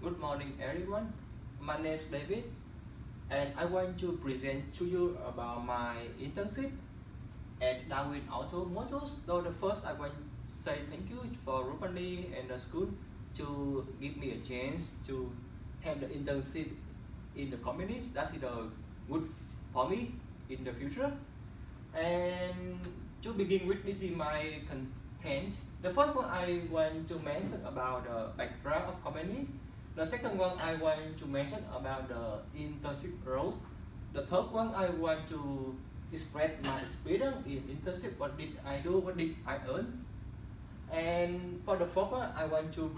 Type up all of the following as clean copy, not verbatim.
Good morning, everyone. My name is David, and I want to present to you about my internship at Darwin Auto Motors. So the first, I want to say thank you for Rupani and the school to give me a chance to have the internship in the company. That's good for me in the future. And to begin with, this is my content. The first one I want to mention about the background of company. The second one I want to mention about the internship roles. The third one I want to express my experience in internship. What did I do? What did I earn? And for the fourth one, I want to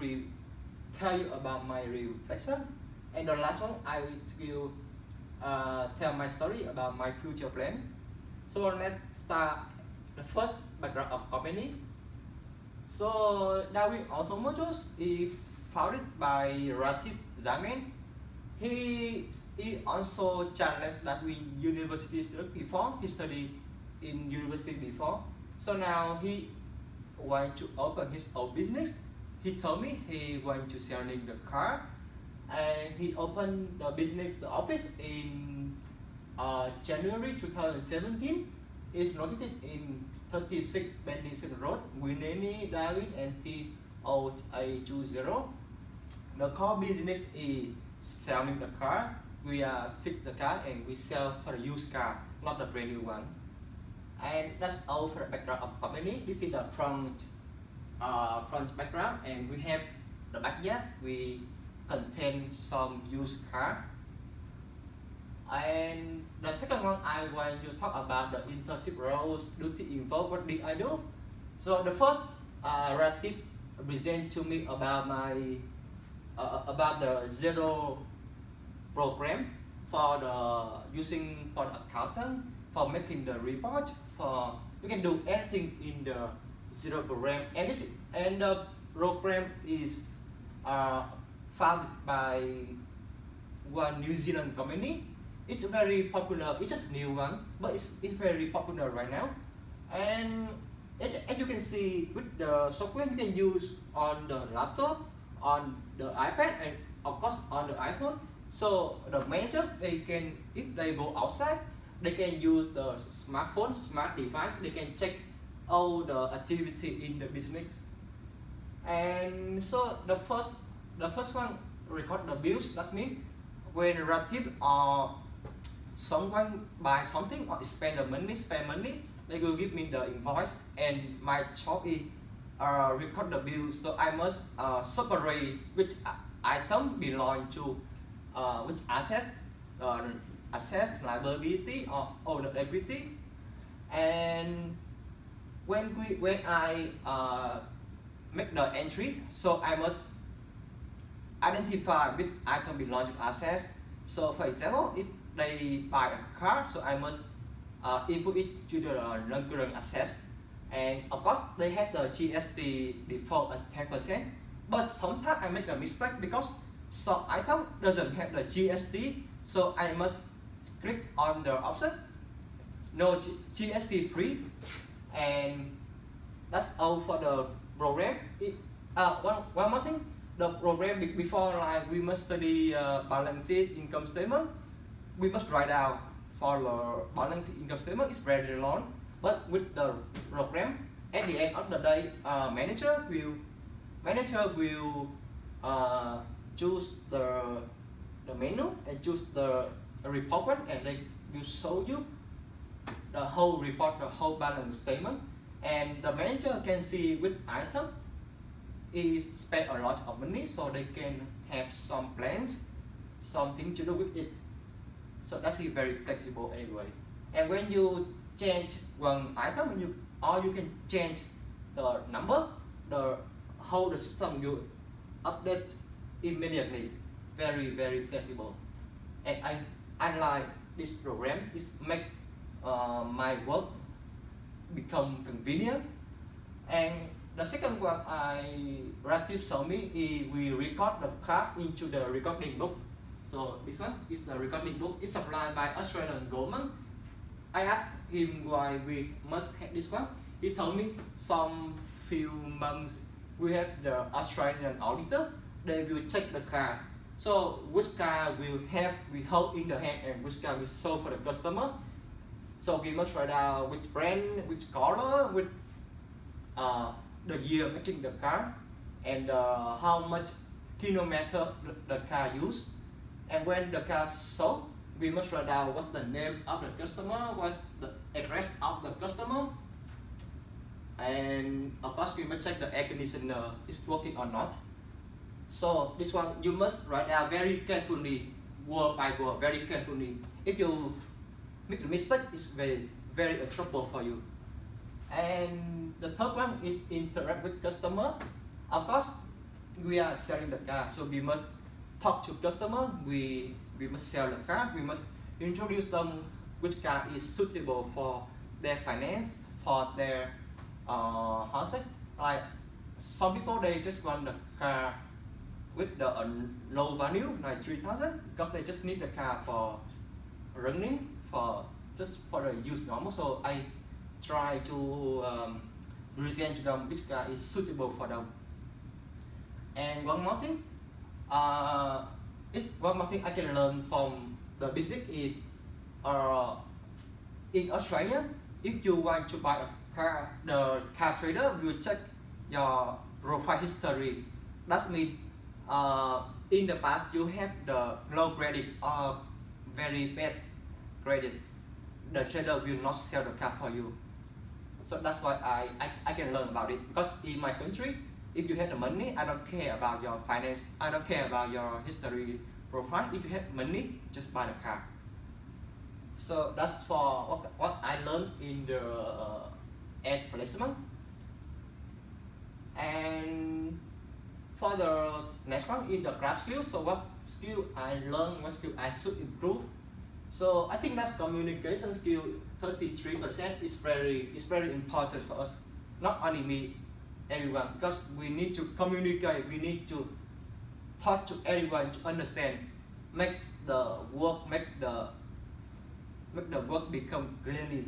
tell you about my reflection. And the last one, I will tell my story about my future plan. So let's start the first background of company. So Darwin Auto Motors is founded by Ratib Zaman. He also challenged Darwin University before. He studied in university before. So now he wants to open his own business. He told me he wants to selling the car, and he opened the business, the office in January 2017. It's located in 36 Benison Road, Winnie, Darwin, NT 0820. The core business is selling the car. We fix the car and we sell for the used car, not the brand new one. And that's all for the background of company. This is the front background, and we have the backyard. We contain some used car. And the second one, I want to talk about the internship roles, duty involved. What did I do? So the first, Ratib present to me about my about the Zero program for the using for the accountant, for making the report. For you can do everything in the Zero program, and the program is founded by one New Zealand company. It's very popular. It's just new one, but it's very popular right now. And as you can see, with the software you can use on the laptop, on the iPad, and of course on the iPhone. So the manager, they can, if they go outside, they can use the smartphone, smart device. They can check all the activity in the business. And so the first one, record the bills. That means when Ratib or someone buy something or spend money, they will give me the invoice, and my job is record the bill. So I must separate which item belong to which assets, liability, or the equity. And when I make the entry, so I must identify which item belong to assets. So for example, if they buy a car, so I must input it to the non-current assets. And of course, they have the GST default at 10%. But sometimes I make a mistake because some item doesn't have the GST, so I must click on the option no GST free. And that's all for the program. One more thing, the program before, like, we must study balance sheet, income statement. We must write down for the balance sheet, income statement. It's very long, but with the program, at the end of the day, manager will choose the menu and choose the report one, and they will show you the whole report, the whole balance statement, and the manager can see which item is spent a lot of money, so they can have some plans, something to do with it. So that's very flexible anyway. And when you change one item, you can change the number, the system will update immediately. Very flexible. And I like this program. It make my work become convenient. And the second one Ratib showed me is we record the car into the recording book. So this one is the recording book. It's supplied by Australian government. I asked him why we must have this one. He told me some few months we have the Australian auditor. They will check the car So which car we hold in the hand and which car we sold for the customer. So we must write down which brand, which color, with the year making the car, and how much kilometer the car used. And when the car sold, we must write down what's the name of the customer, what's the address of the customer, and of course we must check the air conditioner is working or not. So this one you must write down very carefully, word by word, very carefully. If you make a mistake, it's very trouble for you. And the third one is interact with customer. Of course, we are selling the car, so we must talk to customer. We must sell the car. We must introduce them which car is suitable for their finance, for their how to say, like some people they just want the car with the low value like 3,000 because they just need the car for running, for just for the use normal. So I try to present to them which car is suitable for them. And one more thing, one more thing I can learn from the business is in Australia, if you want to buy a car, the car trader will check your profile history. That means in the past you have the low credit or very bad credit, the trader will not sell the car for you. So that's why I can learn about it, because in my country, if you have the money, I don't care about your finance, I don't care about your history profile. If you have money, just buy the car. So that's for what I learned in the ad placement. And for the next one in the craft skill, so what skill I learned, what skill I should improve. So I think that's communication skill. 33% is very important for us, not only me, everyone, because we need to communicate, we need to talk to everyone to understand, make the work become clearly.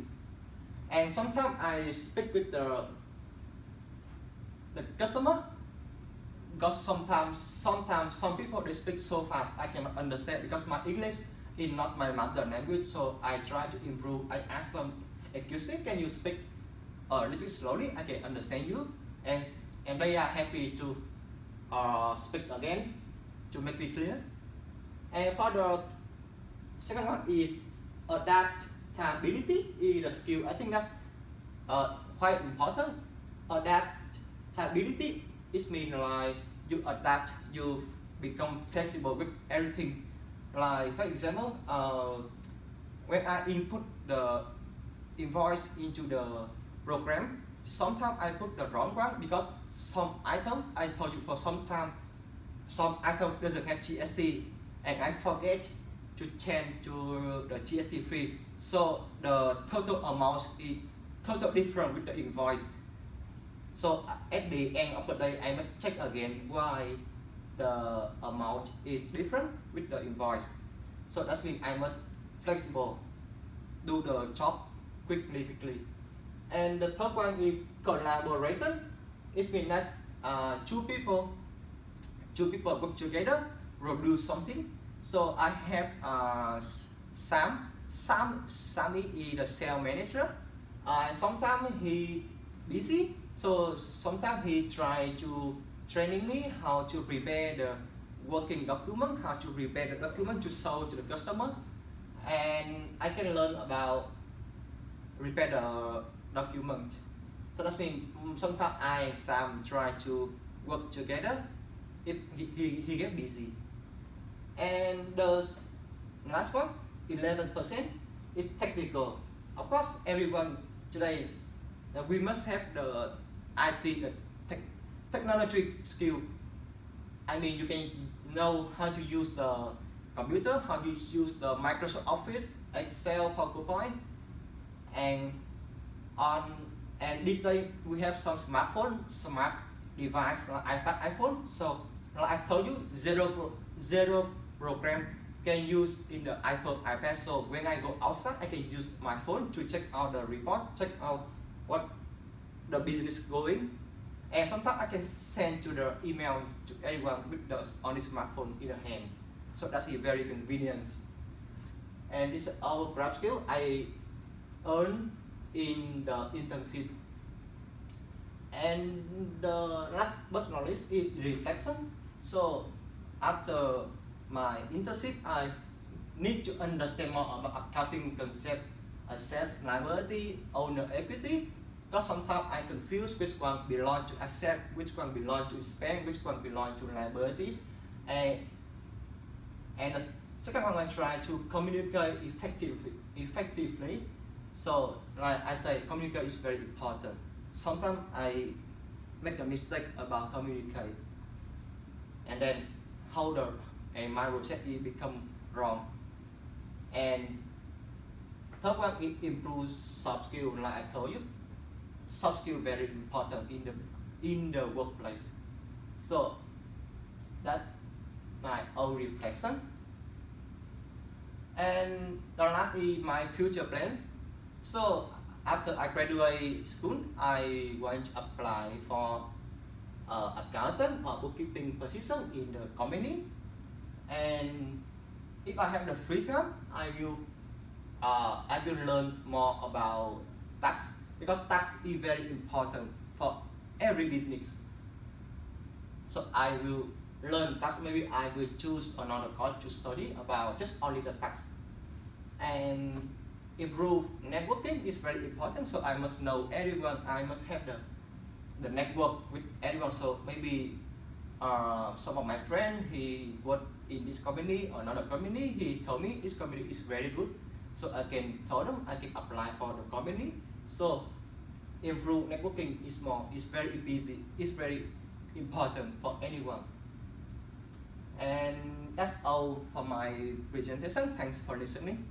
And sometimes I speak with the customer, because sometimes some people they speak so fast I cannot understand, because my English is not my mother language. So I try to improve. I ask them, excuse me, can you speak a little bit slowly? I can understand you. And they are happy to speak again to make it clear. And for the second one is adaptability is the skill. I think that's quite important. Adaptability it means like you adapt, you become flexible with everything. Like for example, when I input the invoice into the program, sometimes I put the wrong one because some item, I told you for some item doesn't have GST, and I forget to change to the GST free. So the total amount is total different with the invoice. So at the end of the day, I must check again why the amount is different with the invoice. So that means I must flexible, do the job quickly. And the third one is collaboration. It means that two people work together, produce something. So I have Sammy is the sales manager. Sometimes he busy, so sometimes he try to training me how to prepare the working document, how to prepare the document to show to the customer, and I can learn about prepare the document. So that means sometimes I and Sam try to work together if he get busy. And the last one, 11%, is technical. Of course, everyone today we must have the IT, the technology skill. I mean, you can know how to use the computer, how to use the Microsoft Office, Excel, PowerPoint, and these days we have some smart device like iPad, iPhone. So like I told you, zero program can use in the iPhone, iPad. So when I go outside, I can use my phone to check out the report, check out what the business is going. And sometimes I can send to the email to everyone with the on the smartphone in the hand. So that's a very convenient. And this is our craft skill I earned in the internship. And the last but not least is reflection. So after my internship, I need to understand more about accounting concept, assets, liability, owner equity. Because sometimes I confuse which one belong to asset, which one belong to expense, which one belong to liabilities. And the second one, I try to communicate effectively. So like I say, communicate is very important. Sometimes I make a mistake about communicate, and then how and my project become wrong. And third one, it improves soft skill. Like I told you, soft skill very important in the workplace. So that my own reflection. And the last is my future plan. So after I graduate school, I want to apply for accountant or bookkeeping position in the company. And if I have the free time, I will learn more about tax, because tax is very important for every business. So I will learn tax. Maybe I will choose another course to study about just only the tax. And improve networking is very important. So I must know everyone. I must have the network with everyone. So maybe some of my friends, he work in this company or another company. He told me this company is very good. So I can tell them I can apply for the company. So improve networking is very busy. It's very important for anyone. And that's all for my presentation. Thanks for listening.